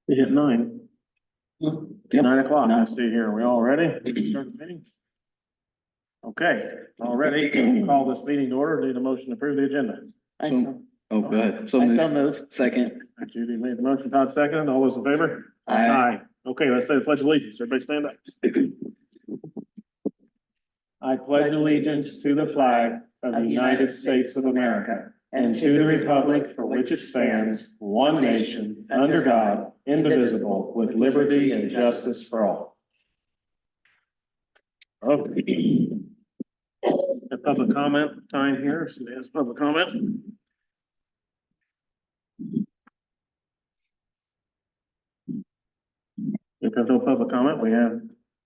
We hit 9. Yep. 9 o'clock. I see here. Are we all ready? Start the meeting? Okay, all ready. Call this meeting to order. Need a motion to approve the agenda. Oh, go ahead. So I so moved. moved. Second. Judy made the motion, Todd seconded. All those in favor? Aye. Okay, let's say the pledge of allegiance. Everybody stand up. I pledge allegiance to the flag of the United States of America and to the republic for which it stands, one nation, under God, indivisible, with liberty and justice for all. Okay. A public comment time here. So there's public comment. If there's no public comment, we have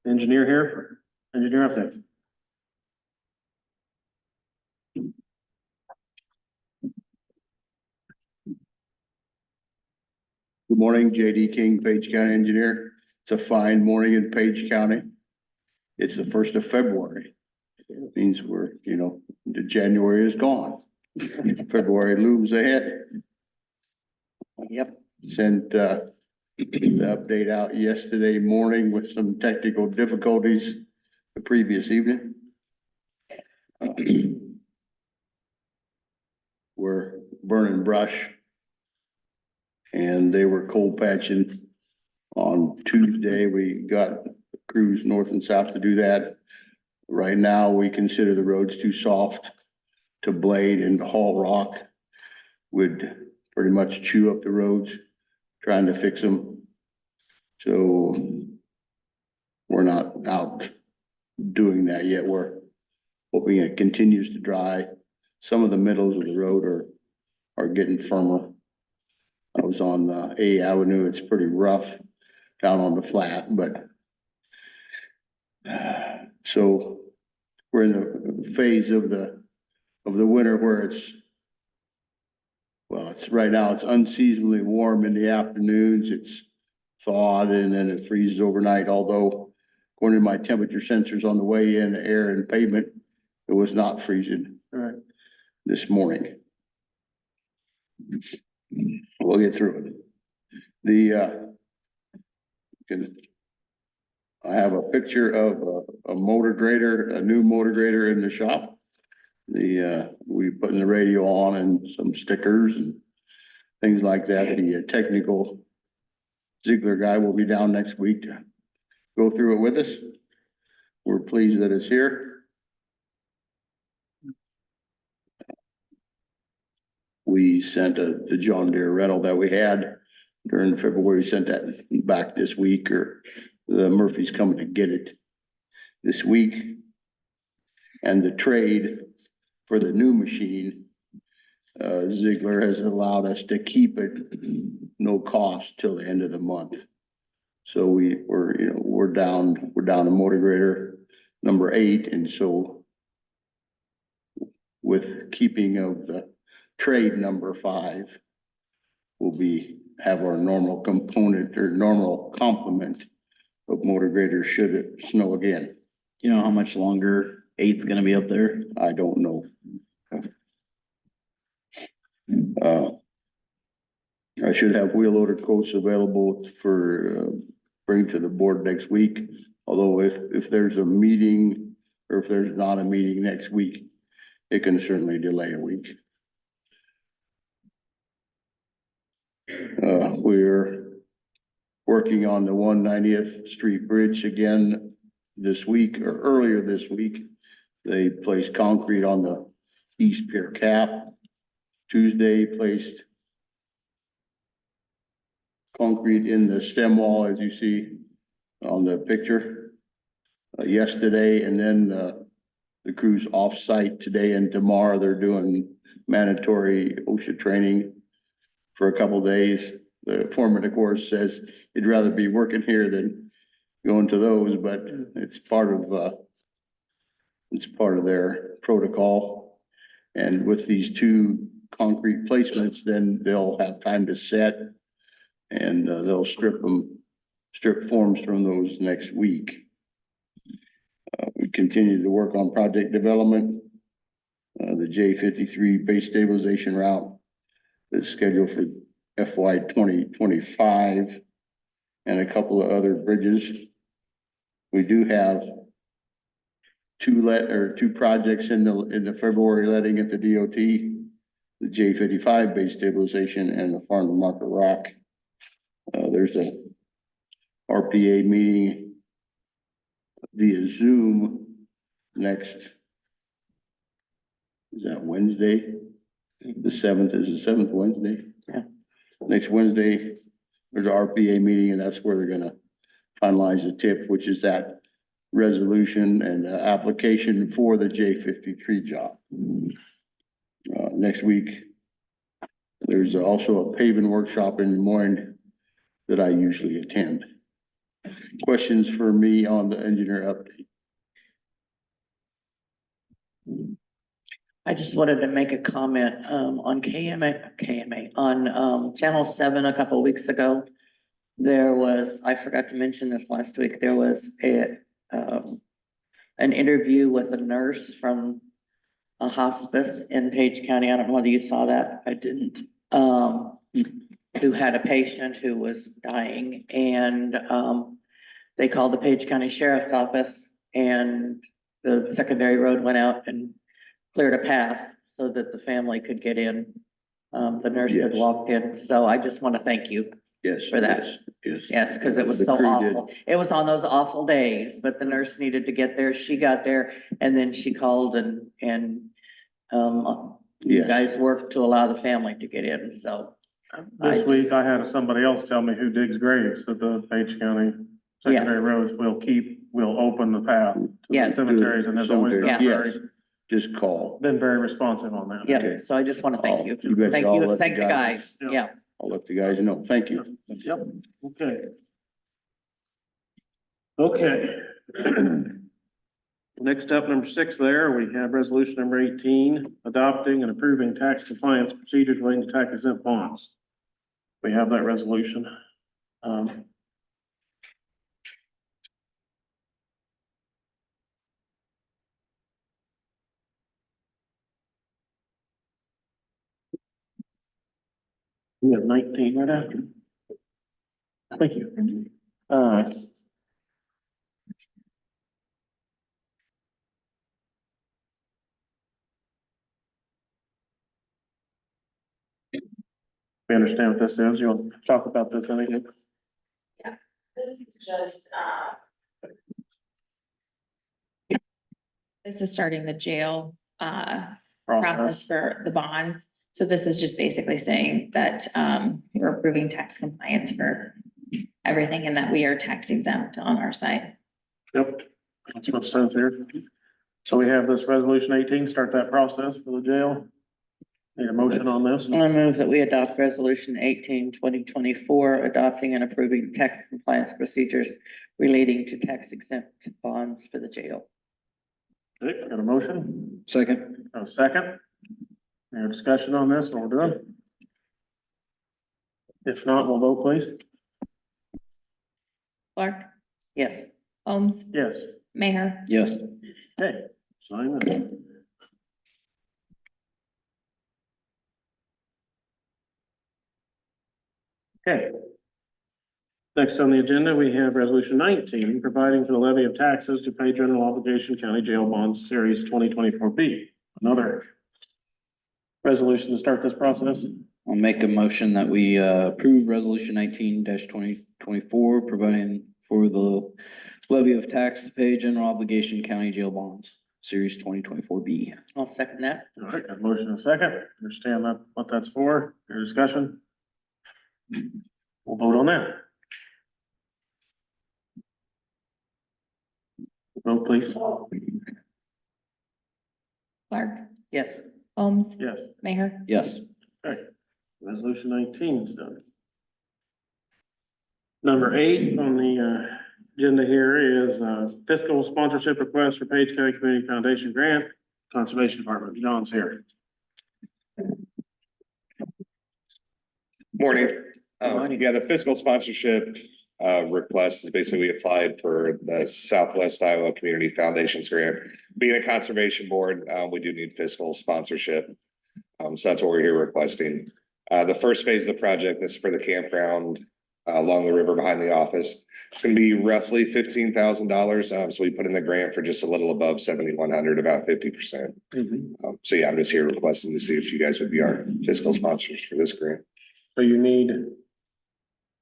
the engineer here for engineer update. Good morning, JD King, Page County Engineer. It's a fine morning in Page County. It's the 1st of February. It means we're, the January is gone. February looms ahead. Yep. Sent, the update out yesterday morning with some technical difficulties the previous evening. We're burning brush. And they were cold patching on Tuesday. We got crews north and south to do that. Right now, we consider the roads too soft to blade and to haul rock. Would pretty much chew up the roads, trying to fix them. So we're not out doing that yet. We're hoping it continues to dry. Some of the middles of the road are getting firmer. I was on A Avenue. It's pretty rough down on the flat, but so we're in the phase of the winter where it's right now it's unseasonably warm in the afternoons. It's thawed and then it freezes overnight. Although according to my temperature sensors on the way in, air and pavement, it was not freezing this morning. We'll get through it. I have a picture of a motor grader, a new motor grader in the shop. We putting the radio on and some stickers and things like that. The technical Ziegler guy will be down next week to go through it with us. We're pleased that it's here. We sent the John Deere rental that we had during February, sent that back this week, or the Murphy's coming to get it this week. And the trade for the new machine, Ziegler has allowed us to keep it no cost till the end of the month. So we're down to motor grader number 8, and so with keeping of the trade number 5, will have our normal component or normal complement of motor graders should it snow again. You know how much longer 8's gonna be up there? I don't know. I should have wheel loader quotes available for bring to the board next week. Although if there's a meeting or if there's not a meeting next week, it can certainly delay a week. We're working on the 190th Street Bridge again this week, or earlier this week. They placed concrete on the east pier cap. Tuesday placed concrete in the stem wall, as you see on the picture yesterday, and then the crew's off-site today and tomorrow. They're doing mandatory OSHA training for a couple days. The foreman, of course, says he'd rather be working here than going to those, but it's part of their protocol. And with these 2 concrete placements, then they'll have time to set, and they'll strip forms from those next week. We continue to work on project development. The J53 base stabilization route is scheduled for FY 2025. and a couple of other bridges. We do have two projects in the February letting at the DOT, the J55 base stabilization and the farm to market rock. There's a RPA meeting via Zoom next, is that Wednesday? The 7th, is the 7th Wednesday? Yeah. Next Wednesday, there's an RPA meeting, and that's where they're gonna finalize the tip, which is that resolution and application for the J53 job. Next week, there's also a paving workshop in Des Moines that I usually attend. Questions for me on the engineer update? I just wanted to make a comment, on KMA, on, Channel 7 a couple of weeks ago. There was, I forgot to mention this last week, there was an interview with a nurse from a hospice in Page County. I don't know whether you saw that. I didn't. Who had a patient who was dying, and, they called the Page County Sheriff's Office, and the secondary road went out and cleared a path so that the family could get in. The nurse had Yes. walked in, so I just want to thank you. Yes. For that. Yes. Yes, because it was The so crew did. awful. It was on those awful days, but the nurse needed to get there. She got there, and then she called and you Yes. guys worked to allow the family to get in, so. This week I had somebody else tell me who digs graves at the Page County secondary Yes. roads will open the path to the Yes. cemeteries, and there's always been Cemetery, very, Just call. been very responsive on that. Yeah, Okay. so I just want to thank you. You bet Thank I'll you, let thank the guys. Yeah. Yeah. I'll let the guys know. Thank you. Yep, okay. Okay. Next up, number 6 there, we have resolution number 18, adopting and approving tax compliance procedures relating to tax exempt bonds. We have that resolution. We have 19 right after. Thank you. We understand what this is. You want to talk about this, anything? This is just, this is starting the jail, process for the bonds. So this is just basically saying that, we're approving tax compliance for everything and that we are tax exempt on our side. Yep, that's what it says here. So we have this resolution 18, start that process for the jail. Need a motion on this? I move that we adopt resolution 18, 2024, adopting and approving tax compliance procedures relating to tax exempt bonds for the jail. Okay, got a motion? second, A second? Any discussion on this, what we're doing? If not, we'll vote, please. Clark, Yes. Holmes, Yes. Mayor, yes, Okay, sign that. Okay. Next on the agenda, we have resolution 19, providing for the levy of taxes to pay general obligation county jail bonds series 2024B. Another resolution to start this process. I'll make a motion that we approve resolution 19-2024, providing for the levy of tax to pay general obligation county jail bonds, series 2024B. I'll second that. All right, got a motion and a second. Understand that, what that's for. Your discussion? We'll vote on that. Vote, please. Clark, Yes. Holmes, Yes. Mayor, Yes, Okay, resolution 19 is done. Number 8 on the agenda here is fiscal sponsorship request for Page County Community Foundation grant, Conservation Department. John's here. Morning. Morning. Yeah, the fiscal sponsorship request is basically we applied for the Southwest Iowa Community Foundations grant. Being a conservation board, we do need fiscal sponsorship. So that's what we're here requesting. The first phase of the project is for the campground along the river behind the office. It's gonna be roughly $15,000. So we put in the grant for just a little above 7,100, about 50%. So yeah, I'm just here requesting to see if you guys would be our fiscal sponsors for this grant. So you need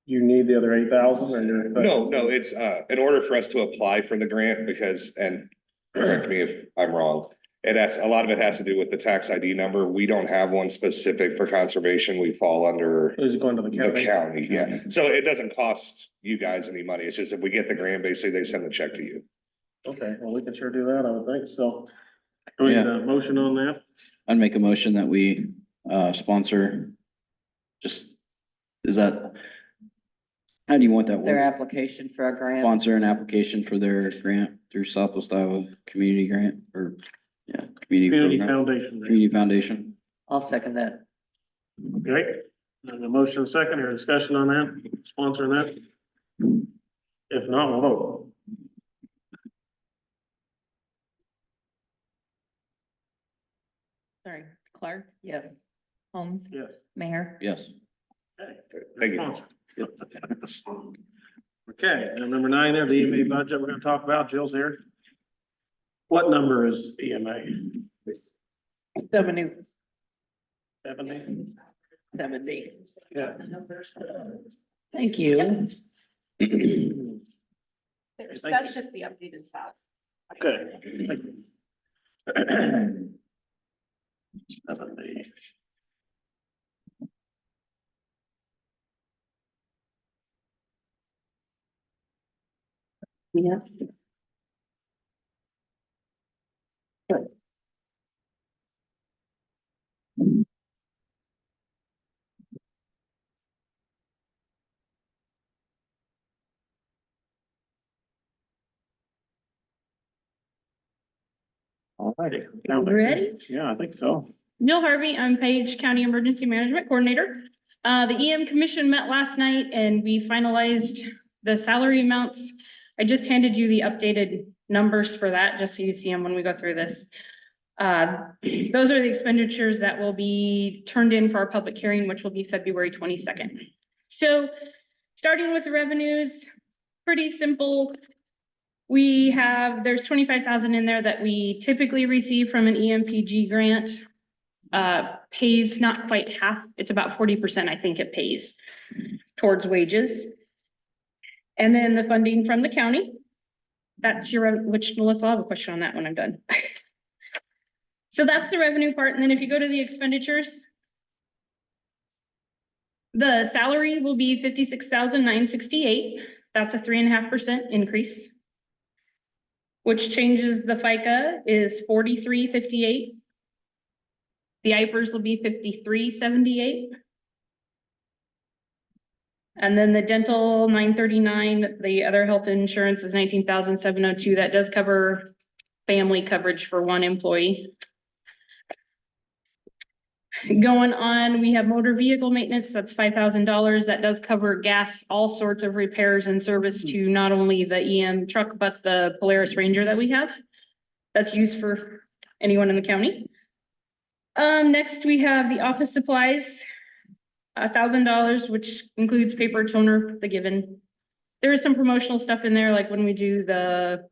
the other 8,000 or you're? No, it's, in order for us to apply for the grant, because, and correct me if I'm wrong, a lot of it has to do with the tax ID number. We don't have one specific for conservation. We fall under Is it going to the the county? county, yeah. So it doesn't cost you guys any money. It's just if we get the grant, basically they send the check to you. Okay, well, we can sure do that, I would think, so. Do we need a motion on that? I'd make a motion that we, sponsor. Just, is that? How do you want that Their word? application for a grant. Sponsor an application for their grant through Southwest Iowa Community Grant, or, yeah, Community program. Foundation. Community Foundation. I'll second that. Okay, and a motion second or discussion on that, sponsoring that? If not, we'll vote. Sorry, Clark, Yes. Holmes, Yes. Mayor. Yes. Okay. Thank you. Sponsored. Okay, and number 9 there, the EMA budget we're gonna talk about, Jill's here. What number is EMA? 70. 70? Yeah. Thank you. That's just the updated stuff. Okay. 70. Yeah. All righty. Ready? Yeah, I think so. Jill Harvey, I'm Page County Emergency Management Coordinator. The EM Commission met last night and we finalized the salary amounts. I just handed you the updated numbers for that, just so you see them when we go through this. Those are the expenditures that will be turned in for our public hearing, which will be February 22nd. So starting with the revenues, pretty simple. There's 25,000 in there that we typically receive from an EMPG grant. Pays not quite half, it's about 40%, I think it pays towards wages. And then the funding from the county. That's which Melissa, I'll have a question on that when I'm done. So that's the revenue part. And then if you go to the expenditures, the salary will be 56,968. That's a 3.5% increase. Which changes the FICA is 43.58. The IPERS will be 53.78. And then the dental 939, the other health insurance is 19,702. That does cover family coverage for one employee. Going on, we have motor vehicle maintenance, that's $5,000. That does cover gas, all sorts of repairs and service to not only the EM truck, but the Polaris Ranger that we have. That's used for anyone in the county. Next we have the office supplies, $1,000, which includes paper, toner, the given. There is some promotional stuff in there, like when we do the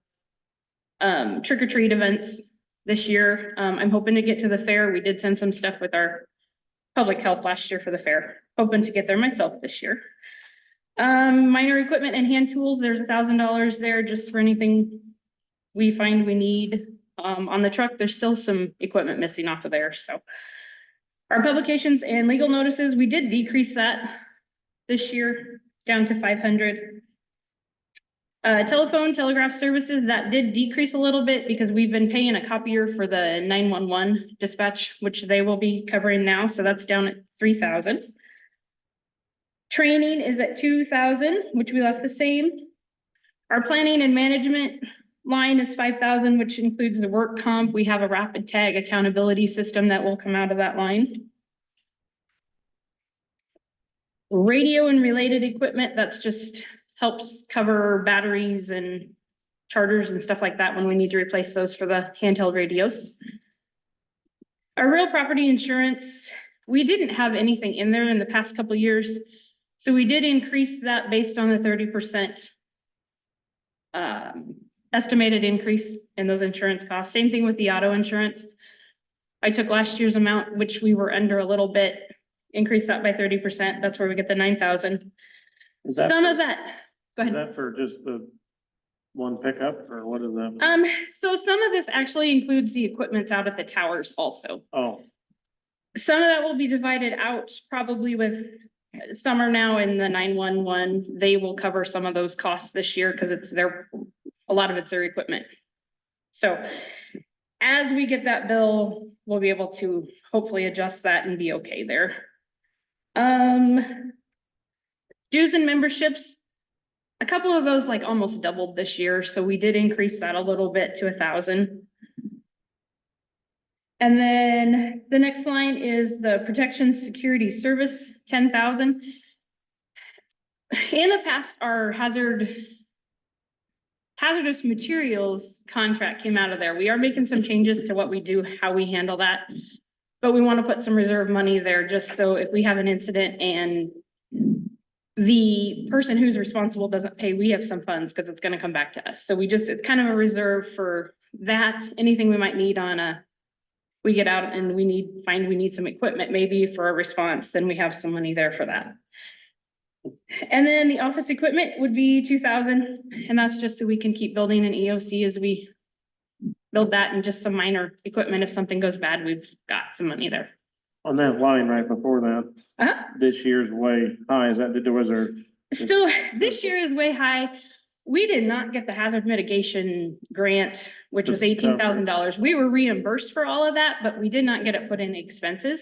trick or treat events this year. I'm hoping to get to the fair. We did send some stuff with our public health last year for the fair. Hoping to get there myself this year. Minor equipment and hand tools, there's $1,000 there just for anything we find we need. On the truck, there's still some equipment missing off of there, so. Our publications and legal notices, we did decrease that this year down to 500. Telephone, telegraph services, that did decrease a little bit because we've been paying a copier for the 911 dispatch, which they will be covering now, so that's down at 3,000. Training is at 2,000, which we left the same. Our planning and management line is 5,000, which includes the work comp. We have a rapid tag accountability system that will come out of that line. Radio and related equipment, that's just helps cover batteries and chargers and stuff like that when we need to replace those for the handheld radios. Our real property insurance, we didn't have anything in there in the past couple of years. So we did increase that based on the 30% estimated increase in those insurance costs. Same thing with the auto insurance. I took last year's amount, which we were under a little bit, increased that by 30%. That's where we get the 9,000. Is that, Some of for- that, go is ahead. that for just the one pickup or what is that? So some of this actually includes the equipment out at the towers also. Oh, Some of that will be divided out probably with summer now in the 911. They will cover some of those costs this year because a lot of it's their equipment. So as we get that bill, we'll be able to hopefully adjust that and be okay there. Dues and memberships, a couple of those like almost doubled this year, so we did increase that a little bit to 1,000. And then the next line is the protection security service, 10,000. In the past, our hazardous materials contract came out of there. We are making some changes to what we do, how we handle that. But we want to put some reserve money there just so if we have an incident and the person who's responsible doesn't pay, we have some funds because it's going to come back to us. So it's kind of a reserve for that. Anything we might need we get out and we need some equipment maybe for a response, then we have some money there for that. And then the office equipment would be 2,000, and that's just so we can keep building an EOC as we build that and just some minor equipment. If something goes bad, we've got some money there. on that line right before that, Uh-huh. this year's way high. Is that, was there? So this year is way high. We did not get the hazard mitigation grant, which was $18,000. We were reimbursed for all of that, but we did not get it put in expenses.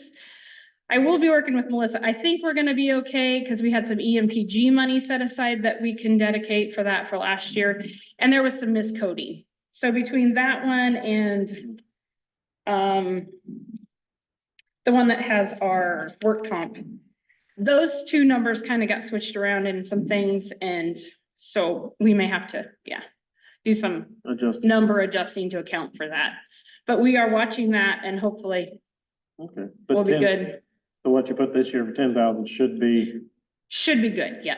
I will be working with Melissa. I think we're gonna be okay because we had some EMPG money set aside that we can dedicate for that for last year. And there was some miscoding. So between that one and the one that has our work comp, those two numbers kind of got switched around in some things, and so we may have to, do some number adjusting to account for that. But we are watching that and hopefully Okay. we'll But be 10, good. so what you put this year for 10,000 should be. Should be good, yeah.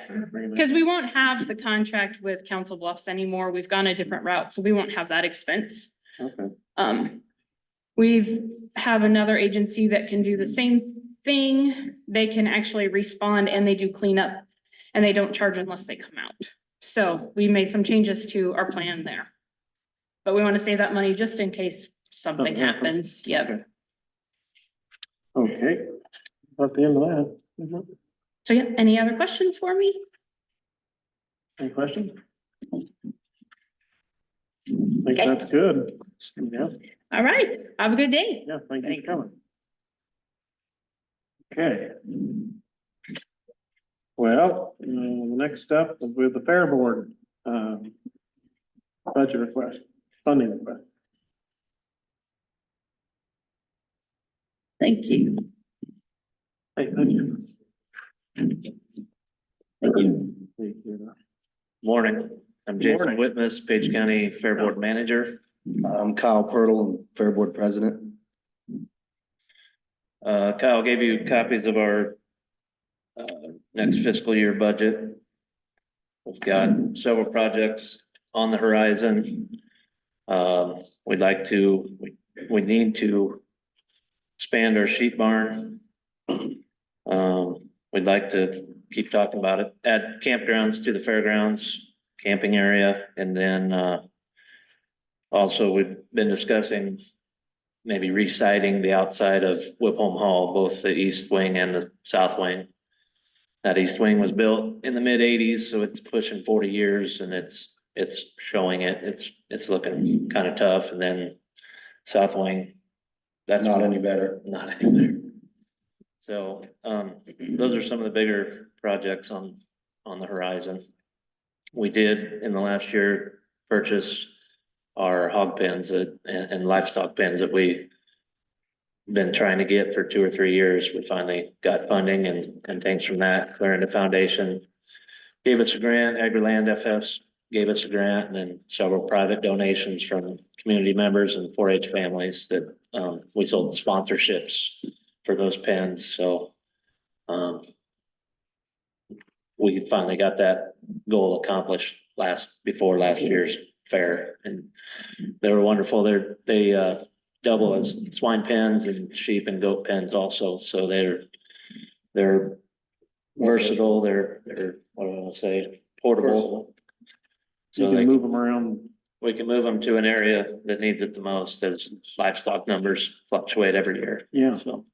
Because we won't have the contract with Council Bluffs anymore. We've gone a different route, so we won't have that expense. Okay. We have another agency that can do the same thing. They can actually respond and they do cleanup and they don't charge unless they come out. So we made some changes to our plan there. But we want to save that money just in case something happens. Yep. Okay. At the end of that. So yeah, any other questions for me? Any questions? I think Okay. that's good. Yeah, All right. Have a good day. yeah, thank you for coming. Okay. Well, the next step is with the Fair Board, budget request, funding request. Thank you. Hey, thank you. Morning, I'm Jason Morning. Whitmus, Page County Fair Board Manager. I'm Kyle Pirtle, Fair Board President. Kyle gave you copies of our next fiscal year budget. We've got several projects on the horizon. We need to expand our sheep barn. We'd like to keep talking about it, add campgrounds to the fairgrounds, camping area, and then also we've been discussing maybe re-siding the outside of Whipholm Hall, both the east wing and the south wing. That east wing was built in the mid-80s, so it's pushing 40 years and it's showing it. It's looking kind of tough. And then south wing, that's Not any better. not any better. So those are some of the bigger projects on the horizon. We did in the last year purchase our hog pens and livestock pens that we been trying to get for 2 or 3 years. We finally got funding and thanks from that, Clarendon Foundation gave us a grant, AgriLand FS gave us a grant, and then several private donations from community members and 4-H families that we sold sponsorships for those pens. So we finally got that goal accomplished before last year's fair, and they were wonderful. They double as swine pens and sheep and goat pens also, so they're versatile, they're, what do I want to say, portable. You So can they, move them around. we can move them to an area that needs it the most, as livestock numbers fluctuate every year, Yeah. so.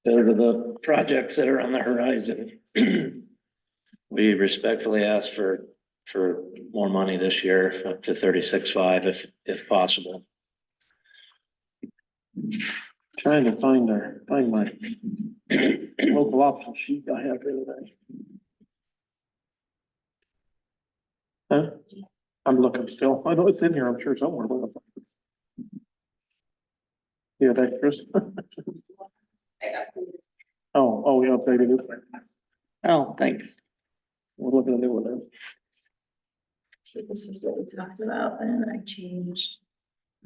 Those are the projects that are on the horizon. We respectfully ask for more money this year, up to 36.5 if possible. Trying to find my local option sheet I have here today. Huh? I'm looking still. I know it's in here, I'm sure somewhere. Yeah, that's Chris. Oh, we updated it. Oh, thanks. We're looking at a new one now. So this is what we talked about, and I changed.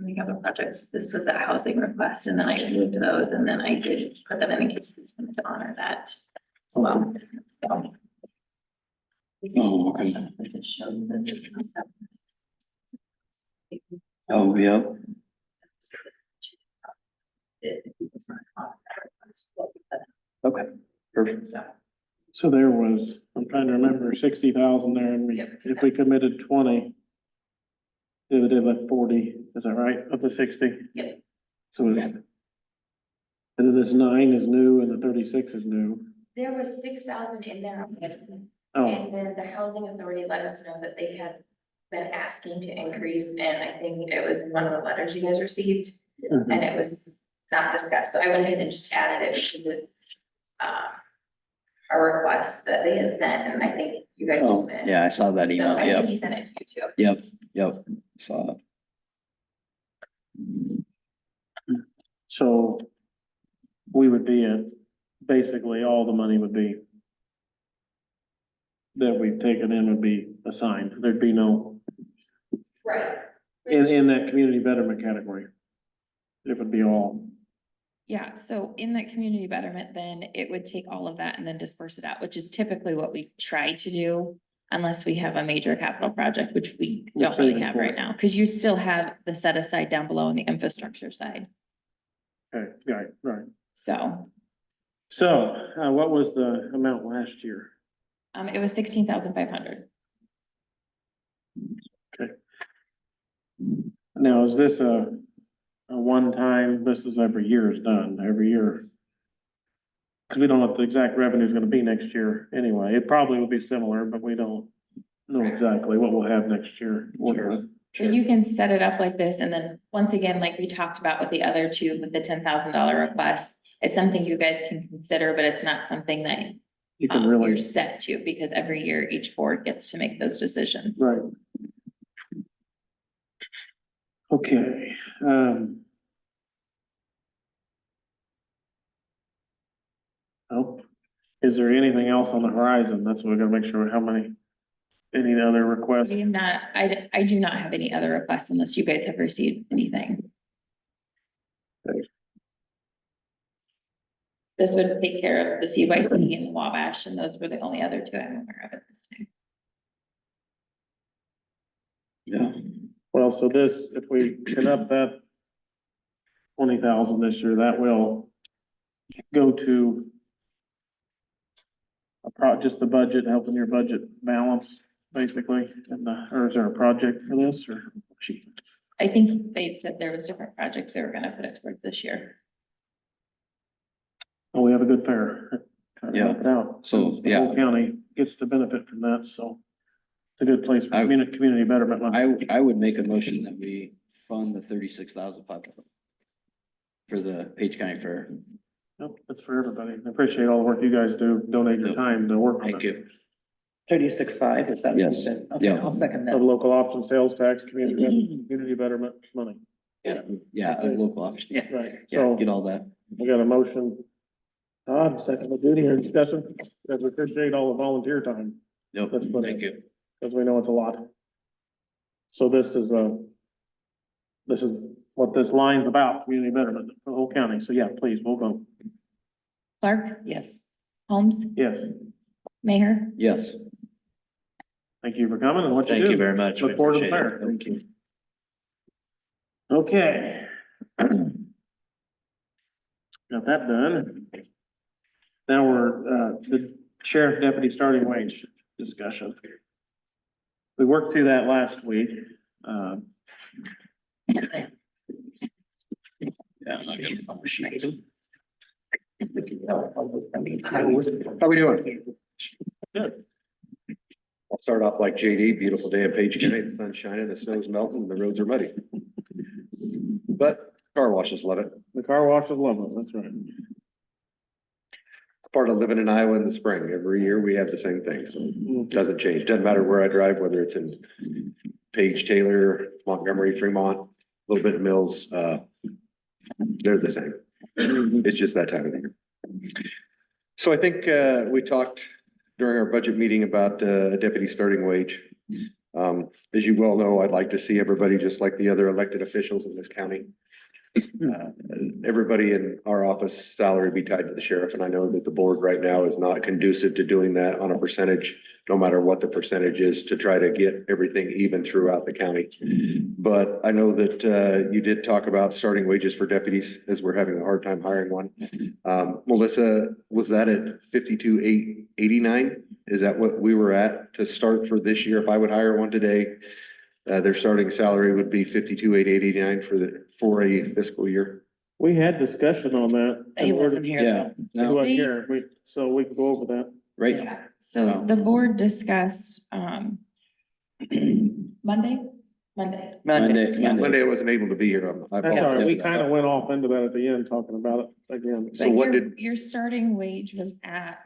We have a project, this was a housing request, and then I moved those, and then I did put them in case it's going to honor that as well. So. Oh, okay. It just shows that this. Oh, yeah. Okay, perfect. So there was, I'm trying to remember, 60,000 there, and Yep. if we committed 20. The other day left 40, is that right, of the 60? Yep. So. And then this 9 is new and the 36 is new. There was 6,000 in there already. Oh, And then the housing authority let us know that they had been asking to increase, and I think it was one of the letters you guys received, mhm. and it was not discussed, so I went ahead and just added it because it's a request that they had sent, and I think you guys just Oh, missed. yeah, I saw that So email. I think Yep, he sent it to you too. yep, saw it. So we would be at, basically, all the money would be that we've taken in would be assigned. There'd be no, Right. in that community betterment category. It would be all, Yeah, so in that community betterment, then it would take all of that and then disperse it out, which is typically what we try to do. Unless we have a major capital project, which we We're don't really saving have for right it. now, because you still have the set aside down below on the infrastructure side. okay, right. So, So, what was the amount last year? it was 16,500. Now, is this a one-time, this is every year is done, every year? Cause we don't know what the exact revenue is gonna be next year anyway. It probably will be similar, but we don't know exactly what we'll have next year. So you can set it up like this, and then, once again, like we talked about with the other two, with the $10,000 request, it's something you guys can consider, but it's not something that You can you're really, set to, because every year each board gets to make those decisions. right. Okay, oh, is there anything else on the horizon? That's what we gotta make sure, how many, any other requests? We have not, I do not have any other requests unless you guys have received anything. This would take care of the CYC and the Wabash, and those were the only other two I'm aware of at this time. Yeah, Well, so this, if we can up that 20,000 this year, that will go to just the budget, helping your budget balance, basically, and or is there a project for this, or? I think they said there was different projects they were gonna put it towards this year. Oh, we have a good fair. Try to help it out. So, The whole county gets to benefit from that, so it's a good place for community betterment. money. I would make a motion that we fund the 36,500 for the Page County Fair. Nope, that's for everybody. I appreciate all the work you guys do, donate your Yep. time to work on Thank this. you. 36.5, is that? what you Yes. said? Okay, Yeah. I'll second Of that. local option sales tax, community betterment money. Yeah, a local option. Yeah, Right, so get all that. we got a motion. Todd, second by Judy, or discussion, because we appreciate all the volunteer time. Yep. That's what- Thank you. Because we know it's a lot. So this is what this line's about, community betterment for the whole county. So yeah, please, we'll vote. Clark, Yes. Holmes, Yes, Mayor, Yes. thank you for coming and what you do. Thank you very much. We Look forward to the appreciate fair. it. Thank you. Okay. Got that done. Now we're, the sheriff deputy starting wage discussion. We worked through that last week. Yeah, I'm not getting on the sheet. How we doing? Good. I'll start off like JD, beautiful day in Page County, the sun's shining, the snow's melting, the roads are muddy. But car washes love it. The car wash is lovely, that's right. It's part of living in Iowa in the spring. Every year we have the same thing, so it doesn't change. Doesn't matter where I drive, whether it's in Page, Taylor, Montgomery, Fremont, a little bit of Mills, they're the same. It's just that time of the year. So I think, we talked during our budget meeting about, a deputy starting wage. As you well know, I'd like to see everybody just like the other elected officials in this county. Everybody in our office salary be tied to the sheriff, and I know that the board right now is not conducive to doing that on a percentage, no matter what the percentage is, to try to get everything even throughout the county. But I know that, you did talk about starting wages for deputies, as we're having a hard time hiring one. Melissa, was that at 52,889? Is that what we were at to start for this year? If I would hire one today, their starting salary would be 52,889 for a fiscal year. We had discussion on that. He wasn't here Yeah, though. He no, wasn't here, so we can go over that. right. yeah. So the board discussed, Monday. Monday. Monday I wasn't able to be here. I That's all right, we apologize. kind of went off into that at the end, talking about it again. So But what your, did- your starting wage was at,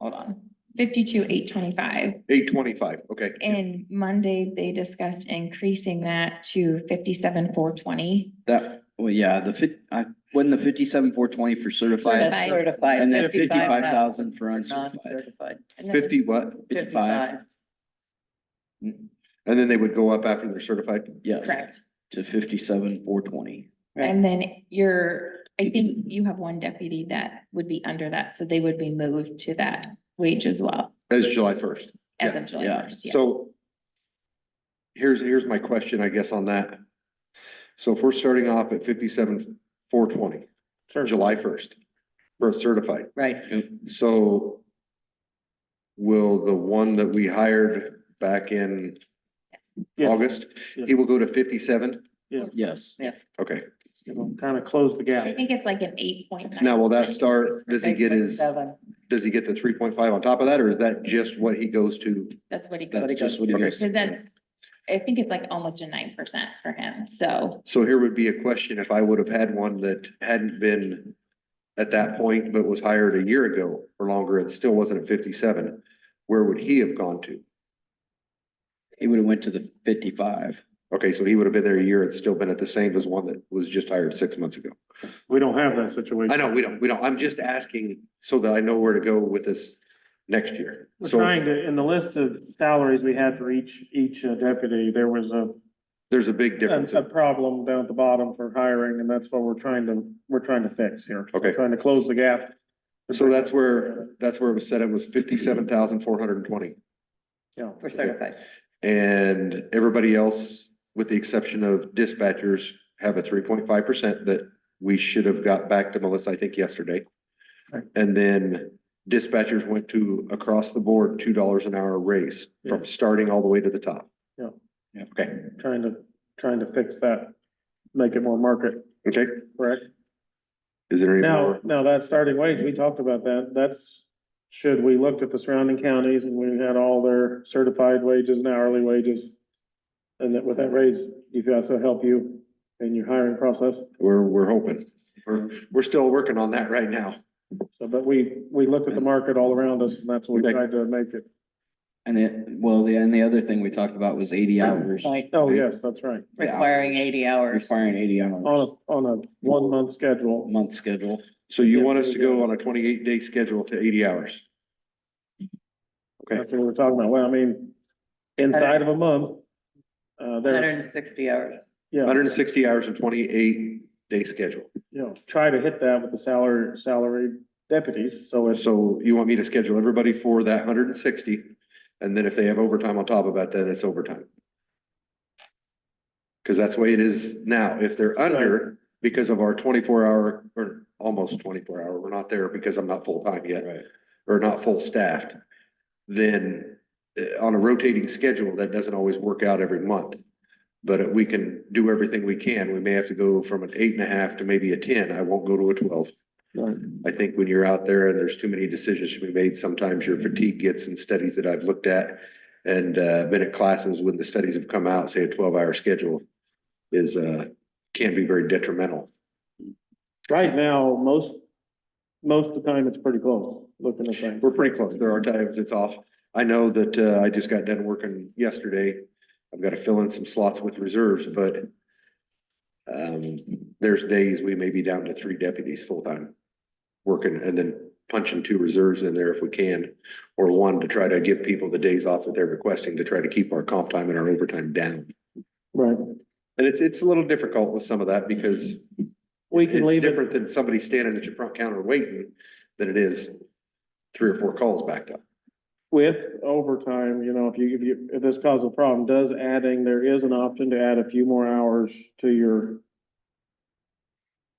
hold on, 52,825. 825, okay. And Monday, they discussed increasing that to 57,420. That, well, yeah, wasn't the 57,420 for certified? Certified. And then 55,000 for uncertified. Non-certified. And then- 50 what? 55, And then they would go up after they're certified? yes, Correct. to 57,420. And then I think you have one deputy that would be under that, so they would be moved to that wage as well, As July 1st. as Yeah. of July Yeah. 1st, yeah. So here's my question, I guess, on that. So if we're starting off at 57,420, Sure. July 1st, for a certified, Right. so will the one that we back in Yes, August, he will go to 57? Yes. Okay. it'll kind of close the I gap. think it's like an 8.9. Now, will that start, does he get Seven. does he get the 3.5 on top of that, or is that just what he goes to? That's what he That's goes. just what he Okay. goes. Cause then, I think it's like almost a 9% for him, so. So here would be a question, if I would have had one that hadn't been at that point, but was hired a year ago or longer and still wasn't at 57, where would he have gone to? He would have went to the 55. Okay, so he would have been there a year and still been at the same as one that was just hired 6 months ago. We don't have that situation. I know, we don't, I'm just asking so that I know where to go with this next year. We're So trying to, in the list of salaries we had for each deputy, there was there's a big difference. a problem down at the bottom for hiring, and that's what we're trying to fix here. We're Okay. Trying to close the gap. So that's where it was said, it was 57,420. Yeah. For certified. And everybody else, with the exception of dispatchers, have a 3.5% that we should have got back to Melissa, I think, yesterday. Right. And then dispatchers went to across the board, $2 an hour raise from starting all the way to the top. Yeah. Yeah, okay, Trying to fix that, make it more market, okay. correct? Is there any more? Now that starting wage, we talked about that, should we looked at the surrounding counties and we had all their certified wages and hourly wages. And that with that raise, do you feel that's gonna help you in your hiring process? We're hoping. We're still working on that right now. So, but we looked at the market all around us and that's what we Okay. tried to make it. And the other thing we talked about was 80 hours. Right. Oh, yes, that's right. Requiring 80 hours. Requiring 80 hours, On a 1 month schedule. month schedule. So you want us to go on a 28-day schedule to 80 hours? Okay, That's what we're talking about. Well, I mean, inside of a month, Hundred and 60 hours. Yeah, 160 hours and 28-day schedule. you know, try to hit that with the salaried deputies, so it's, So you want me to schedule everybody for that 160, and then if they have overtime on top of that, then it's overtime. Cause that's the way it is now. If they're under, because of our 24-hour or almost 24-hour, we're not there because I'm not full-time yet. Right. Or not full staffed, then on a rotating schedule, that doesn't always work out every month. But we can do everything we can. We may have to go from an 8.5 to maybe a 10. I won't go to a 12. right. I think when you're out there and there's too many decisions to be made, sometimes your fatigue gets in studies that I've looked at. And been at classes when the studies have come out, say a 12-hour schedule is can be very detrimental. Right now, most of the time, it's pretty close, looking at things. We're pretty close. There are times it's off. I know that I just got done working yesterday. I've got to fill in some slots with reserves, but there's days we may be down to 3 deputies full-time working and then punching 2 reserves in there if we can, or 1 to try to give people the days off that they're requesting to try to keep our comp time and our overtime down. Right. And it's a little difficult with some of that because We can it's leave it, different than somebody standing at your front counter waiting than it is 3 or 4 calls backed up. with overtime, you know, if this causes a problem, there is an option to add a few more hours to your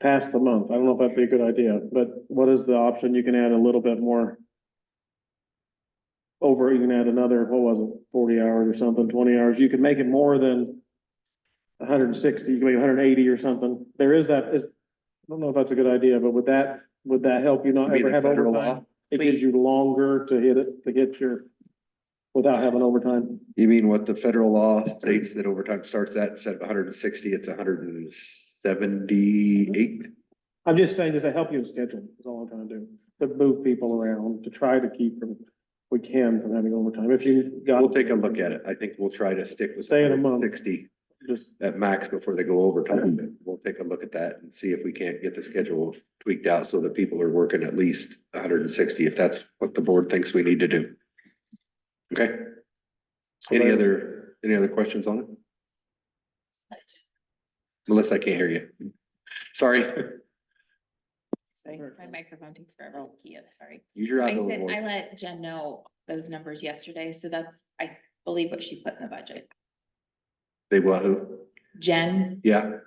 past the month. I don't know if that'd be a good idea, but what is the option? You can add a little bit more you can add another, what was it, 40 hours or something, 20 hours. You can make it more than 160, you can make 180 or something. There is that, I don't know if that's a good idea, but would that help you not You mean ever the have federal overtime? law? It gives you longer to get your, without having overtime. You mean what the federal law states that overtime starts at, instead of 160, it's 178? I'm just saying, does it help you in scheduling, is all I'm trying to do, to move people around, to try to keep from, we can from having overtime, if you got. We'll take a look at it. I think we'll try to stick with Stay in a month. 60 Just, at max before they go overtime. We'll take a look at that and see if we can't get the schedule tweaked out so that people are working at least 160, if that's what the board thinks we need to do. Okay? Any other questions on it? Melissa, I can't hear you. Sorry. My microphone takes forever to key it, sorry. Use your I outdoor said, I voice. let Jen know those numbers yesterday, so that's, I believe what she put in the budget. They what, who? Jen, Yeah,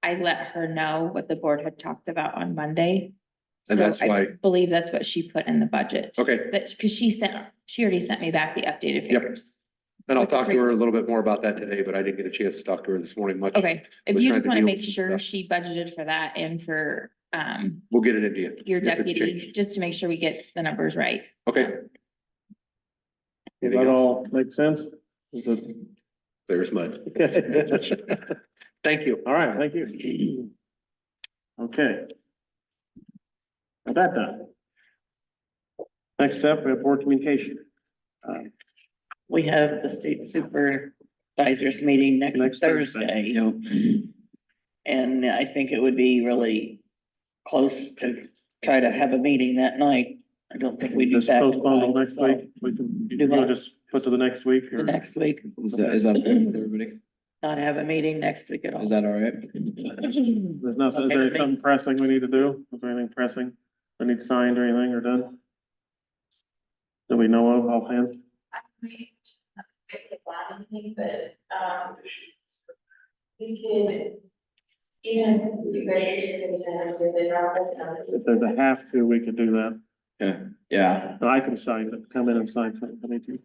I let her know what the board had talked about on Monday. And So that's I why- believe that's what she put in the budget. okay. That, cause she already sent me back the updated Yep. figures. And I'll talk to her a little bit more about that today, but I didn't get a chance to talk to her this morning much. Okay, if Was you trying just to wanna deal make with some sure stuff. she budgeted for that and for, We'll get it into you. your if it's deputy, changed. just to make sure we get the numbers right. Okay. does Anything that else? all make sense? Is it? There's mud. Okay. Thank you. All right, thank you. Okay. Got that done. Next up, we have board communication. We have the state supervisors meeting next Next Thursday. Thursday. And I think it would be really close to try to have a meeting that night. I don't think we do Just that. postpone till next week. We can, you wanna just put to the next week The or? next week, Is that okay with everybody? not have a meeting next week at all. Is that all right? There's nothing, is there something pressing we need to do? Is there anything pressing? We need signed or anything or done? Do we know of offhand? But, we could, even if you guys just give attendance or they drop it. If there's a have to, we could do that. Yeah, yeah. I can sign it, come in and sign something if I need to.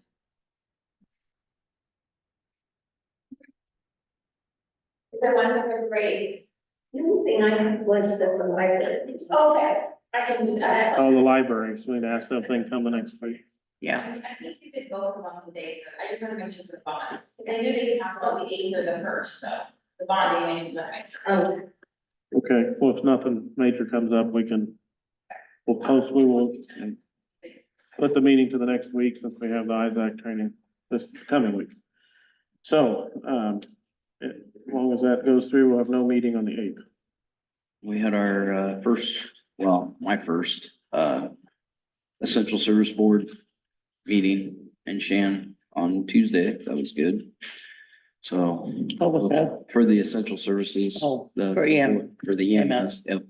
The one for grade. The only thing I have was the library. Okay, I can just. Oh, the library, so we'd ask something come the next week. Yeah, I think you did both of them today, but I just want to mention the bonds, because I knew they talked about the 8th or the 1st, so the bonding, I just want to. Oh. Okay, well, if nothing major comes up, we will put the meeting to the next week since we have the ISAC training this coming week. So, as long as that goes through, we'll have no meeting on the 8th. We had our my first Essential Service Board meeting in Shan on Tuesday. That was good. So. What was that? For the essential services. Oh, the- for EM. For the EMS, yep.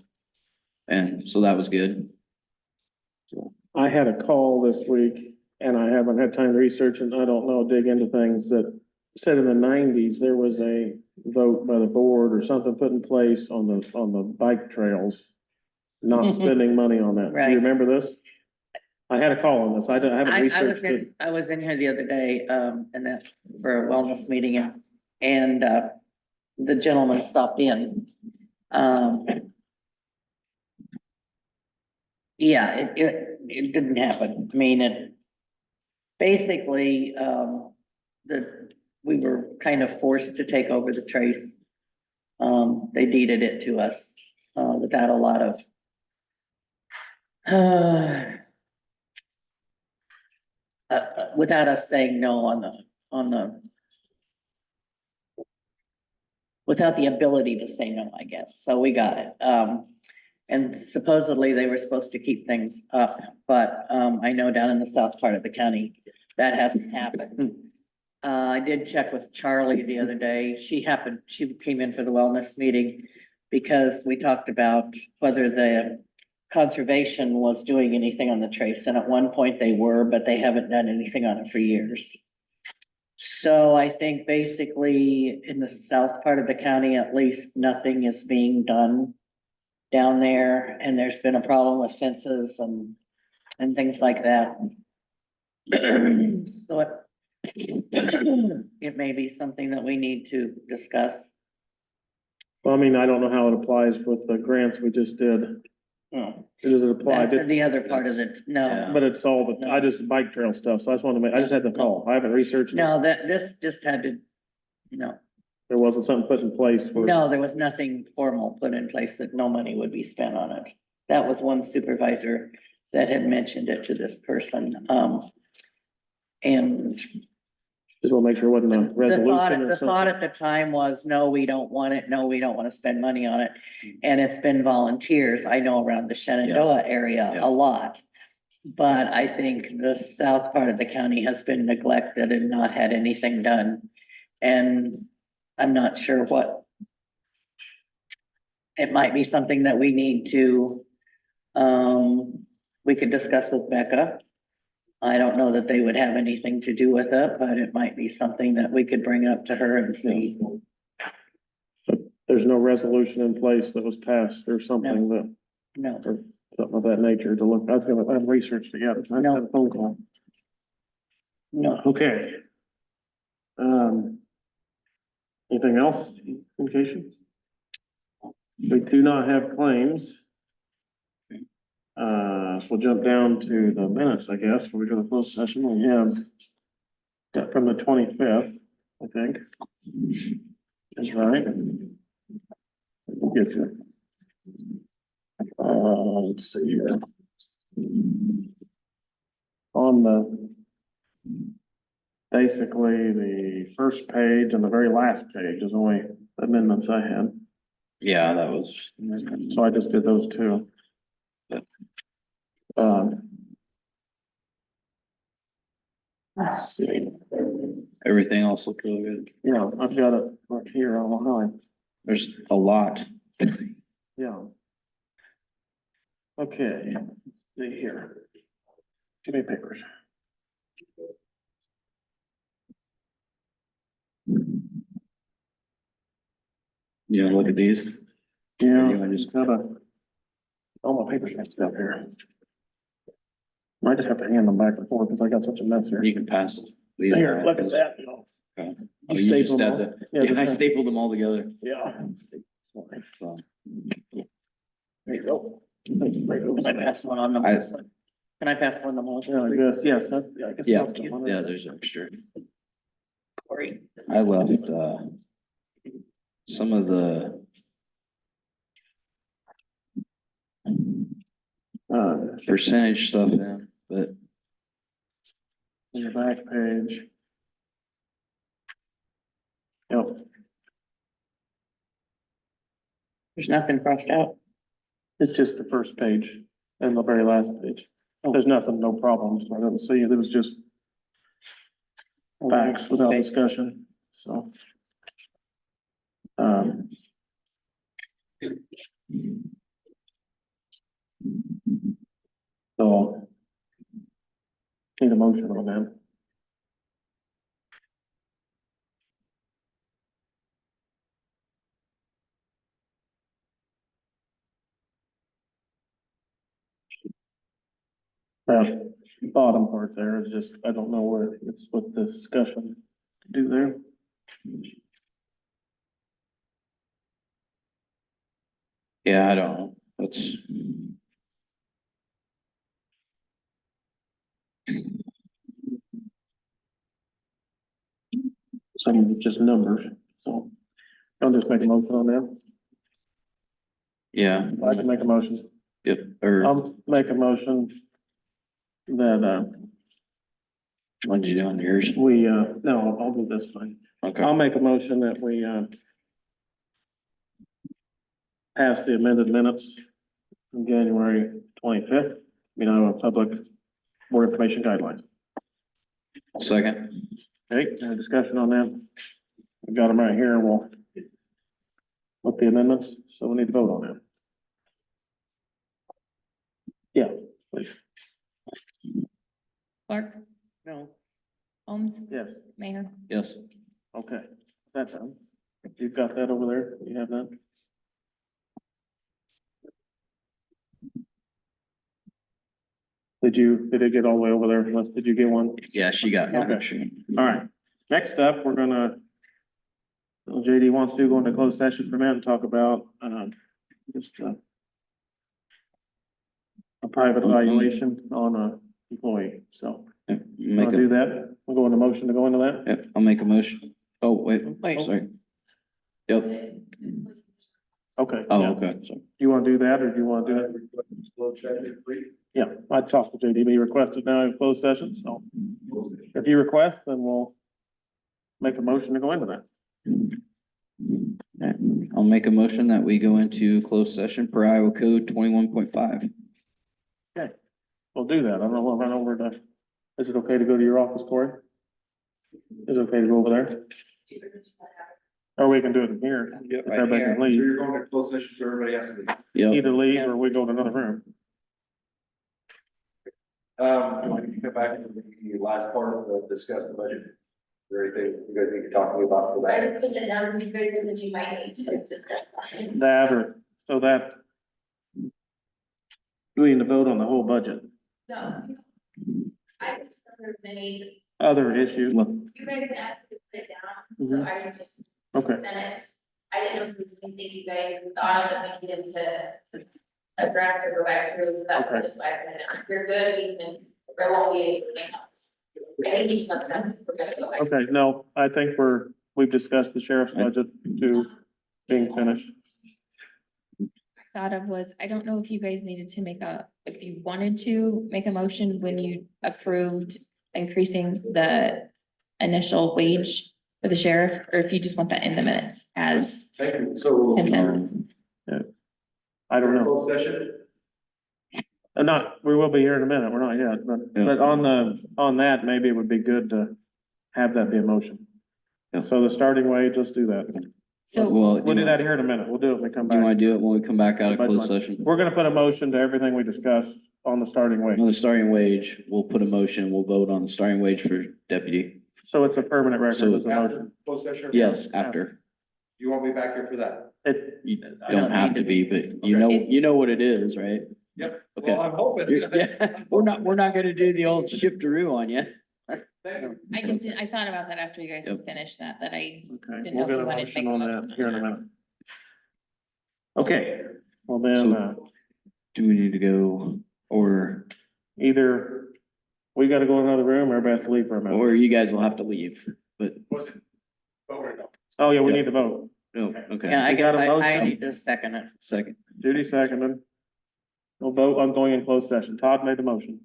And so that was good. I had a call this week and I haven't had time to research and I don't know, dig into things that said in the nineties, there was a vote by the board or something put in place on the bike trails. Not Mhm. spending money on that. Do Right. you remember this? I had a call on this. I haven't I was researched it. I was in here the other day, and that, for a wellness meeting and the gentleman stopped in. Yeah, it didn't happen. I mean, it basically, we were kind of forced to take over the trace. They deeded it to us, without a lot of, without us saying no on the, without the ability to say no, I guess. So we got it. And supposedly they were supposed to keep things up, but, I know down in the south part of the county, that hasn't happened. I did check with Charlie the other day. She came in for the wellness meeting because we talked about whether the conservation was doing anything on the trace. And at one point they were, but they haven't done anything on it for years. So I think basically in the south part of the county, at least, nothing is being done down there. And there's been a problem with fences and things like that. So it may be something that we need to discuss. Well, I mean, I don't know how it applies with the grants we just did. Does it apply? That's the other part of it. No, Yeah. But it's all, I just bike trail stuff, so I just wanted to make, I just had the call. I haven't researched it. no, this just had to, no, There wasn't something put in place for. no, there was nothing formal put in place that no money would be spent on it. That was one supervisor that had mentioned it to this person. And Just want to make sure it wasn't a the resolution or thought something. at the time was, no, we don't want it. No, we don't want to spend money on it. And it's been volunteers, I know, around the Shenandoah area Yeah. a lot. But I think the south part of the county has been neglected and not had anything done. And I'm not sure what. It might be something that we need to, we could discuss with Becca. I don't know that they would have anything to do with it, but it might be something that we could bring up to her and see. There's no resolution in place that was passed or something that, No, or something of that nature to look, I haven't researched it yet. I No. had a phone call. no, Okay. Anything else? Communication? We do not have claims. So we'll jump down to the minutes, I guess, before we go to the closed session. We have that from the 25th, I think. That's right. Get you. Let's see here. On the, basically the first page and the very last page is the only amendments I had. Yeah, that was. So I just did those two. Let's see. Everything else looked really good. Yeah, I've got it right here on the line. There's a lot. Yeah. Okay, let's see here. Give me papers. You know, look at these. Yeah, You wanna I just gotta. All my papers mixed up here. I just have to hand them back and forth because I got such a mess here. You can pass. these Here, look at around. that. Okay. Oh, You you just staple had them the, all? yeah, I just- stapled them all together. Yeah. So, There you go. can I pass one on the? I- Can I pass one on the motion? Yeah, I guess, yes, that's, yeah, I guess. Yeah, that's the one. yeah, there's extra. Corey? I left, some of the, percentage stuff in, but In the back page. Yep, There's nothing crossed out. it's just the first page and the very last page. Oh. There's nothing, no problems. I didn't see it. It was just facts without Okay. discussion, so. Um, So. Need a motion on that. That bottom part there is just, I don't know where it's with the discussion to do there. Yeah, I don't know. That's. Some just numbers, so. I'll just make a motion on that. Yeah. I can make a motion. Yep, or I'll make a motion that, what did you do on yours? we, no, I'll do this one. Okay, I'll make a motion that we, pass the amended minutes from January 25th, public board information guidelines. second. Okay, any discussion on that? We got them right here, we'll look the amendments, so we need to vote on that. Yeah, please. Clark, No. Holmes, Yes, Mayor. Yes. okay, that's done. You've got that over there, you have that? Did it get all the way over there? Did you get one? Yeah, she got. Okay. All right, next up, we're gonna, JD wants to go into closed session for a minute and talk about, just, a private evaluation on a employee, so. Make Wanna do a, that? We'll go into motion to go into that? yep, I'll make a motion. Oh, wait, Wait. sorry. Yep, Okay. oh, yeah. okay, so, You wanna do that, or do you wanna do it? Yeah, I talked to JD, he requested now in closed session, so if you request, then we'll make a motion to go into that. I'll make a motion that we go into closed session per Iowa Code 21.5. We'll do that. I don't know, we'll run over to, is it okay to go to your office, Corey? Is it okay to go over there? Or we can do it in here. If everybody can leave. you're going to close session, so everybody has to leave. Yep, Either leave or we go to another room. When you come back to the last part of the discuss the budget, is there anything you guys need to talk to me about for I that? just put it down to you guys that you might need to discuss. That or, so that. We need to vote on the whole budget. No. I just remember any, Other issues, you guys asked me to put it down, so I just okay, sent it. I didn't know if there was anything you guys thought of that we needed to address or go back through, so that's Okay. just why I put it down. If you're good, we can, there won't be anything else. I think each month, we're gonna go back. okay, no, I think we've discussed the sheriff's budget to being finished. Thought of was, I don't know if you guys needed to if you wanted to make a motion when you approved increasing the initial wage for the sheriff, or if you just want that in the minutes as Thank you. So. consensus. I don't know. Closed session? We will be here in a minute, we're not yet, but on that, maybe it would be good to have that be a motion. Yeah. So the starting wage, let's do that. So well, We'll do that here in a minute, we'll do it when we come you wanna back. do it when we come back out of Budget closed line. session? We're gonna put a motion to everything we discussed on the starting wage. On the starting wage, we'll put a motion, we'll vote on the starting wage for deputy. So it's a permanent record, So- it's a motion. Closed session? Yes, after. You want me back here for that? You don't have to be, but you know what it is, right? Yep. Okay. Well, I'm hoping. Yeah, we're not gonna do the old shiftaroo on you. Thank you. I thought about that after you guys had finished that I Okay, Didn't we'll know if get you a wanted to motion make a on motion that on here in a that. minute. Okay, well then, Do we need to go, or either we gotta go in another room or everybody has to leave for a minute. you guys will have to leave, but, Oh, yeah, we Yeah. need to vote. oh, okay. Yeah, I We guess got a I motion. need to second it. Second, Judy seconded. We'll vote on going in closed session. Todd made the motion.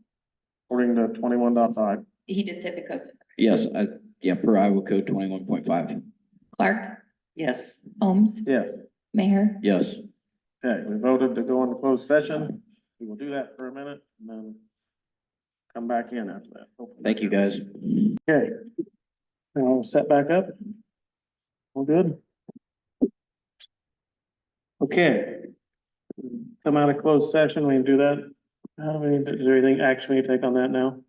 According to 21.5. He did say the code. yes, per Iowa Code 21.5, Clark, Yes. Holmes, Yes, Mayor. yes. okay, we voted to go into closed session. We will do that for a minute and then come back in after that. Thank you, guys. Okay. Now set back up. All good? Okay. Come out of closed session, we can do that. How do we, is there anything action we can take on that now?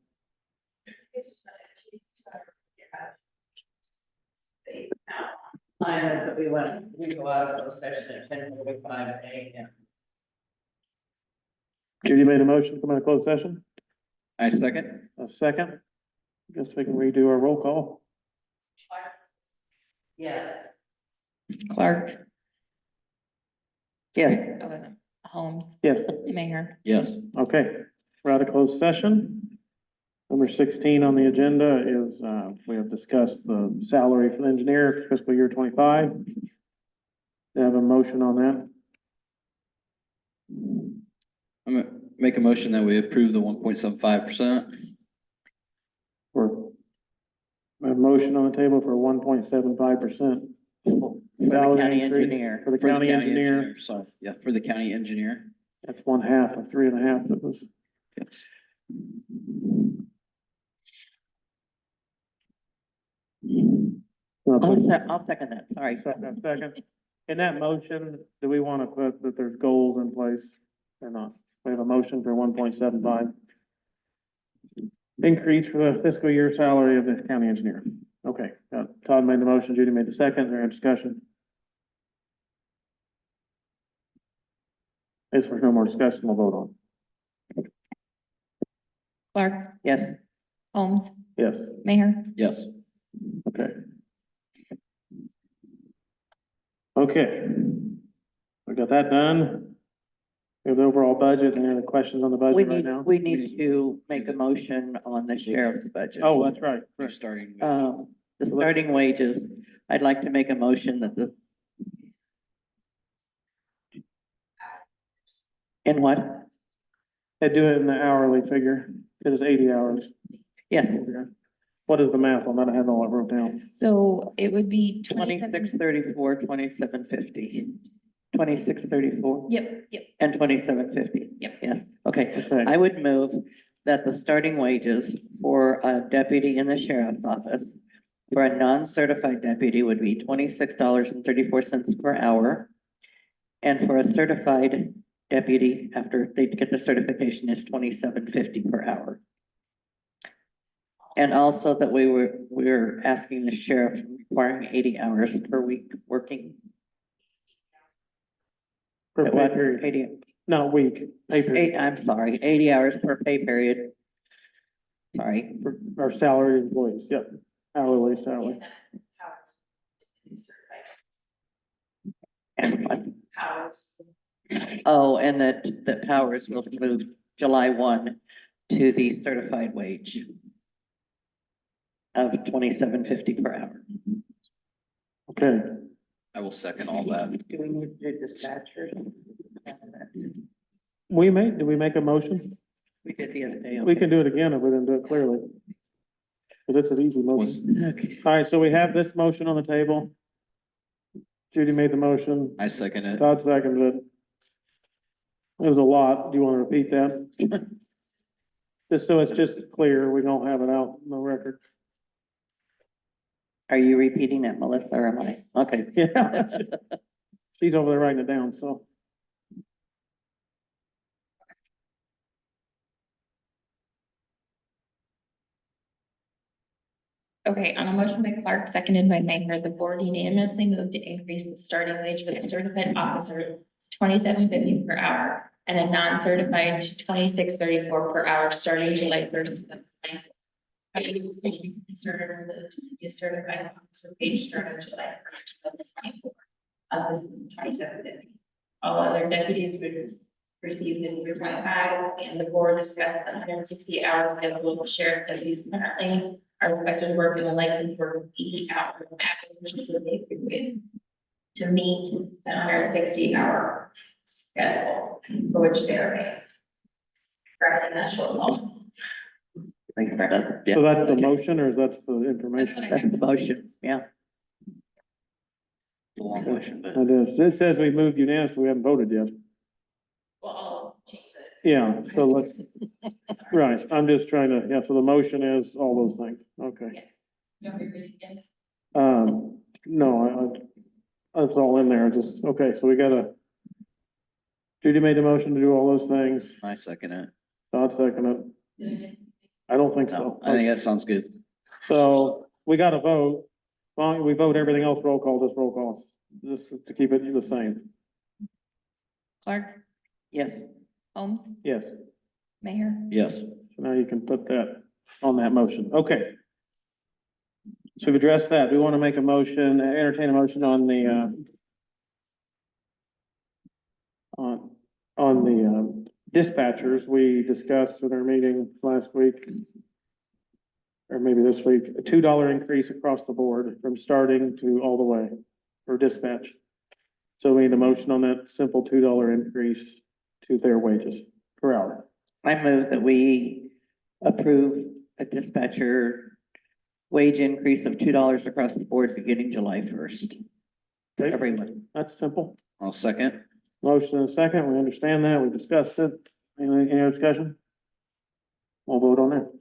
I know that we go out of closed session at 10:45 a.m. Judy made a motion, to come out of closed session, I second. a second. Guess we can redo our roll call. Yes. Clark, Yes. Holmes, Yes, Mayor. Yes. okay, we're out of closed session. Number 16 on the agenda is, we have discussed the salary for the engineer for fiscal year 25. Do you have a motion on that? I'm gonna make a motion that we approve the 1.75%. Or a motion on the table for 1.75%. For the county engineer. For the county engineer, Sorry, yeah, for the county engineer. that's 1/2 of 3.5 that was. I'll second that, sorry. Second. In that motion, do we want to put that there's goals in place or not? We have a motion for 1.75. Increase for the fiscal year salary of the county engineer. Okay, Todd made the motion, Judy made the second, there a discussion? If there's no more discussion, we'll vote on. Clark, Yes. Holmes, Yes, Mayor. Yes. okay. Okay. We got that done. We have the overall budget. Any other questions on the We budget right need, now? we need to make a motion on the sheriff's budget. Oh, that's right. We're starting. The starting wages, I'd like to make a motion that the. In what? They do it in the hourly figure. It is 80 hours. Yes, What is the math on that? I had all that wrote down. So it would be 2634, 2750. 2634 Yep, and 2750. Yep. Yes, okay. Okay, I would move that the starting wages for a deputy in the sheriff's office for a non-certified deputy would be $26.34 per hour. And for a certified deputy, after they get the certification, is $27.50 per hour. And also that we're asking the sheriff requiring 80 hours per week working. per pay What? period, 80, not week, pay period, I'm sorry, 80 hours per pay period. Sorry, for our salaried employees, yep, hourly salary. and what? Oh, and that Powers will move July 1 to the certified wage of $27.50 per hour. Okay, I will second all that. Do we need to do dispatcher? did we make a motion? We did the other day. We can do it again if we didn't do it clearly. Cause it's an easy motion. Okay. All right, so we have this motion on the table. Judy made the motion, I second it. Todd seconded it. It was a lot. Do you want to repeat that? Just so it's just clear, we don't have it out in the record. Are you repeating that, Melissa, or am I? Okay. Yeah. She's over there writing it down, so. okay, on a motion by Clark, seconded by Mayor, the board unanimously moved to increase the starting wage for the certified officer $27.50 per hour and a non-certified $26.34 per hour starting July 1st. Certified officer page starting July 1st, 2024. Of this $27.50. All other deputies would receive the 3.5, and the board discussed the 160 hours available for sheriff deputies currently are expected to work in a likely work of 80 hours after the day period to meet the 160-hour schedule for which they are paid. Correct, in that shortfall. Thank you for that. Yeah. So that's the motion or is that the information? That's the motion, yeah. It's a long motion, but It is. It says we moved unanimously. We haven't voted yet. Well, I'll change it. Yeah, so let's, right, I'm just trying to, yeah, so the motion is all those things. Okay. Yes. You want me to read it again? No, that's all in there. Just, okay, so we got a Judy made the motion to do all those things. I second it. Todd seconded it. I don't think No, so. I think that sounds good. So we got to vote. Well, we vote everything else roll call, just roll call, just to keep it the same. Clark, Yes. Holmes, Yes. Mayor. Yes. So now you can put that on that motion. Okay. So we've addressed that. We want to make a motion, entertain a motion on the, on the dispatchers. We discussed in our meeting last week, or maybe this week, a $2 increase across the board from starting to all the way for dispatch. So we need a motion on that simple $2 increase to their wages per hour. I move that we approve a dispatcher wage increase of $2 across the board beginning July 1st. Okay, Everyone. that's simple. I'll second. Motion and a second. We understand that. We discussed it. Any other discussion? We'll vote on that.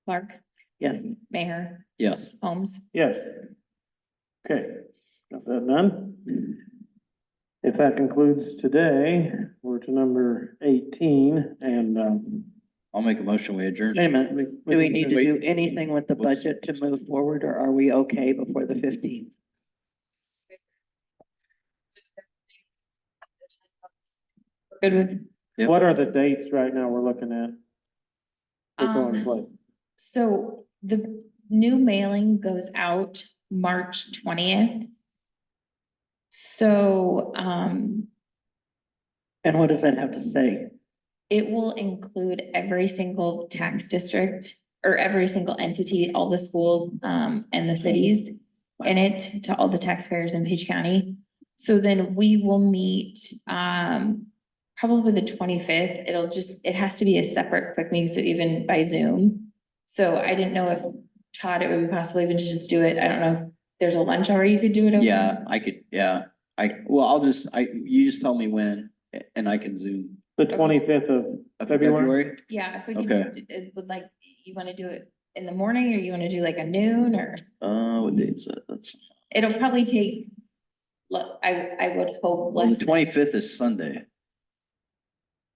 Clark, Yes. Mayor, Yes. Holmes. Yes. Okay, got that done. If that concludes today, we're to number 18 and, I'll make a motion, we adjourn. Wait a minute. Do we need to Wait. do anything with the budget to move forward, or are we okay before the 15th? Good with, Yep. what are the dates right now we're looking at? To go in Um, place? so the new mailing goes out March 20th. So, And what does that have to say? it will include every single tax district or every single entity, all the schools, and the cities in it to all the taxpayers in Page County. So then we will meet, probably the 25th. It has to be a separate quick meeting, so even by Zoom. So I didn't know if Todd, it would be possible even to just do it. I don't know if there's a lunch hour you could do it over. Yeah, I could, yeah. You just tell me when and I can zoom. The 25th of February? Yeah, if we Okay. could, it would like, you wanna do it in the morning or you wanna do like a noon or? What day is it? That's, It'll probably take, look, I would hope well, the less 25th is Sunday.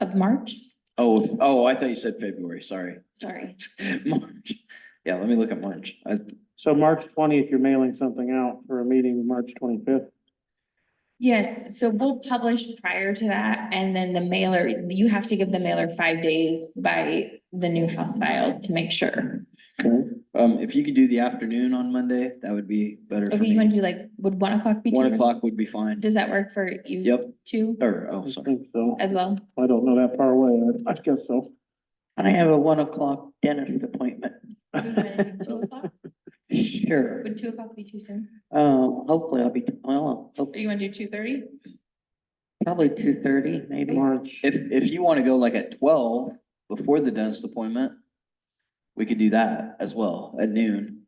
of March, Oh, I thought you said February, sorry. sorry. March. Yeah, let me look at March. So March 20th, you're mailing something out for a meeting March 25th? Yes, so we'll publish prior to that and then the mailer, you have to give the mailer 5 days by the new house file to make sure. If you could do the afternoon on Monday, that would be better for Okay, you wanna me. do like, would 1 o'clock be? too 1 early? o'clock would be fine. Does that work for you? Yep. Too, Oh, I sorry. think so. as well? I don't know that far away. I guess so. I have a 1 o'clock dentist appointment. You wanna do 2 o'clock? Sure. Would 2 o'clock be too soon? Hopefully I'll be, well, Or you wanna do 2:30? probably 2:30, maybe. March. If you want to go like at 12 before the dentist appointment, we could do that as well at noon.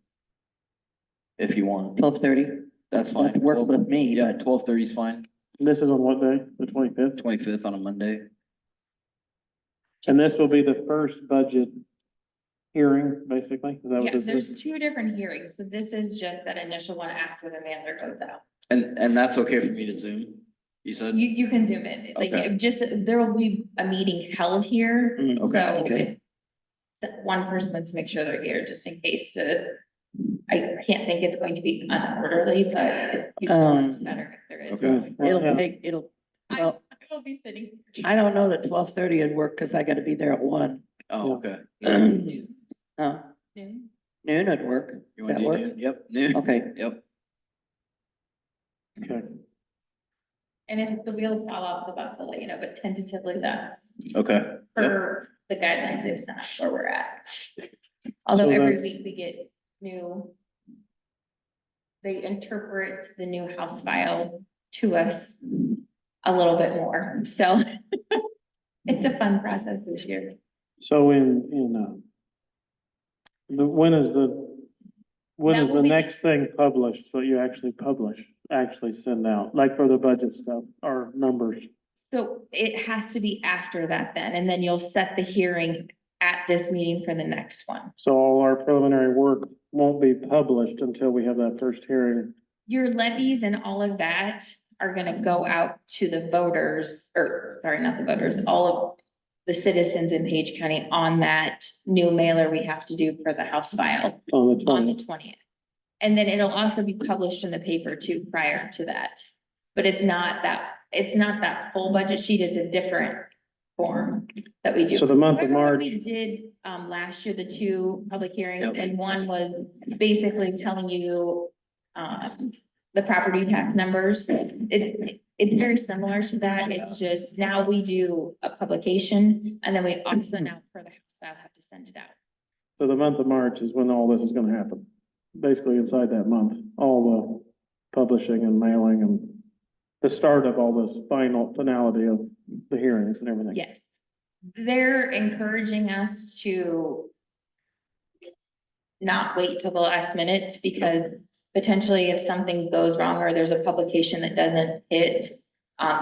If you want, 12:30. that's fine. Work with me, Yeah, but 12:30 is fine. This is on what day? The 25th? 25th on a Monday. And this will be the first budget hearing, basically? Is that what Yeah, this there's is? 2 different hearings, so this is just that initial one after the mailer goes out. And that's okay for me to zoom, you said? You can zoom in, like, Okay. it just, there will be a meeting held here, Mm, so. okay. if One person wants to make sure they're here, just in case I can't think it's going to be unorderly, but it's better if there is. Okay. it'll, I well, will be sitting. I don't know that 12:30 would work, cause I gotta be there at 1. Oh, okay. Noon. Noon would work. You Does want that to do work? noon? Yep, noon. Okay. Yep. Okay. And if the wheels fall off the bus, I'll let you know, but tentatively that's Okay. Yep. per the guidelines, it's not where we're at. Although So every that's- week we get new. They interpret the new house file to us a little bit more, so. It's a fun process this year. So in when is the That will be- next thing published, so you actually publish, actually send out, like for the budget stuff, or numbers? So it has to be after that then, and then you'll set the hearing at this meeting for the next one. So all our preliminary work won't be published until we have that first hearing. Your levies and all of that are gonna go out to the voters, or sorry, not the voters, all of the citizens in Page County on that new mailer we have to do for the House file On the on the 20th. 20th. And then it'll also be published in the paper too prior to that. But it's not that full budget sheet, it's a different form that we do. So the month of Remember when March, we did, last year, the two public hearings, Yep. and one was basically telling you, the property tax numbers. It's very similar to that. It's just now we do a publication, and then we also now for the House file have to send it out. so the month of March is when all this is gonna happen. Basically inside that month, all the publishing and mailing and the start of all this finality of the hearings and everything. Yes. They're encouraging us to not wait till the last minute, because potentially if something goes wrong or there's a publication that doesn't hit,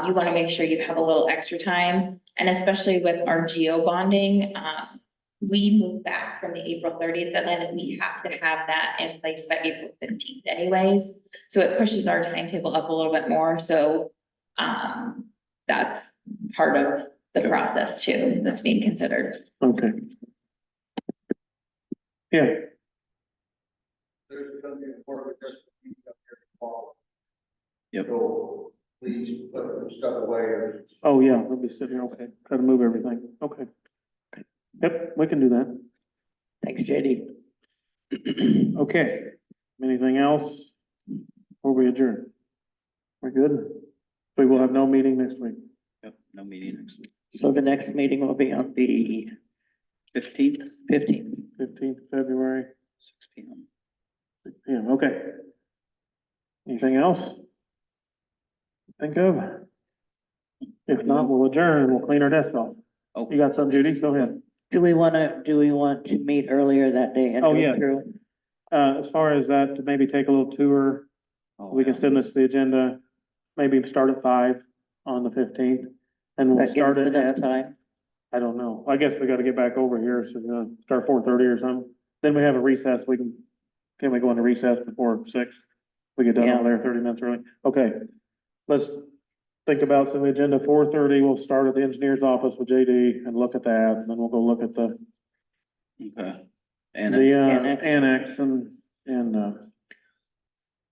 you want to make sure you have a little extra time. And especially with our geo bonding, we moved back from the April 30th deadline, that we have to have that in place by April 15th anyways. So it pushes our timetable up a little bit more. So, that's part of the process too, that's being considered. Okay. Yeah, There's gonna be a part of this up here tomorrow. Yep. So please put some stuff away. oh yeah, we'll be sitting here, okay, try to move everything, okay. Yep, we can do that. Thanks, JD. Okay, anything else? Before we adjourn? We're good? We will have no meeting next week. Yep, no meeting next week. So the next meeting will be on the 15th, 15th. 15th February, 6 p.m. 6 p.m., okay. Anything else? Think of? If not, we'll adjourn and we'll clean our desk off. Oh. You got something, Judy? Go ahead. Do we want to meet earlier that day and Oh, go yeah. through? As far as that, to maybe take a little tour, we can send this to the agenda, maybe start at 5 on the 15th. And we'll That gives start us it enough at, time. I don't know, I guess we gotta get back over here, so we're gonna start 4:30 or something. Then we have a recess, can we go into recess before 6? We get done Yeah. over there 30 minutes early. Okay, let's think about some agenda. 4:30, we'll start at the engineer's office with JD and look at that, and then we'll go look at the Okay. And annex and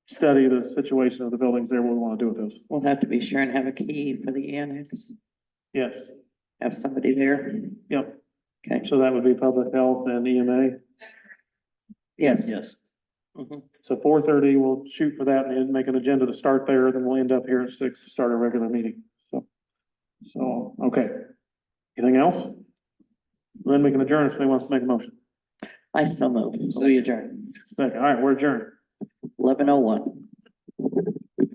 study the situation of the buildings there, what we wanna do with those. We'll have to be sure and have a key for the annex, Yes, have somebody there. yep, Okay, so that would be public health and EMA. yes. yes, Mhm. So 4:30, we'll shoot for that and then make an agenda to start there, then we'll end up here at 6 to start a regular meeting, so, okay. Anything else? Then we can adjourn if somebody wants to make a motion. I still move, so we adjourn, Second, all right, we're adjourned. 11:01.